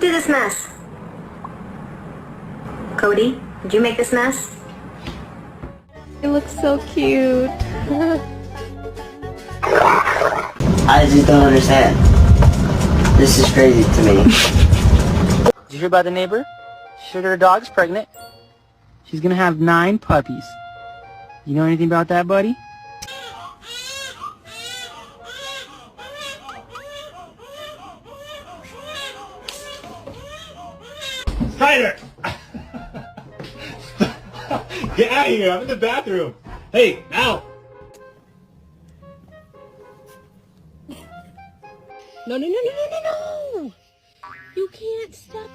did this mess? Cody, did you make this mess? It looks so cute. I just don't understand. This is crazy to me. Did you hear about the neighbor? She heard her dog's pregnant. She's gonna have 9 puppies. You know anything about that, buddy? Spider! Get out of here, I'm in the bathroom. Hey, out! No, no, no, no, no, no, no! You can't step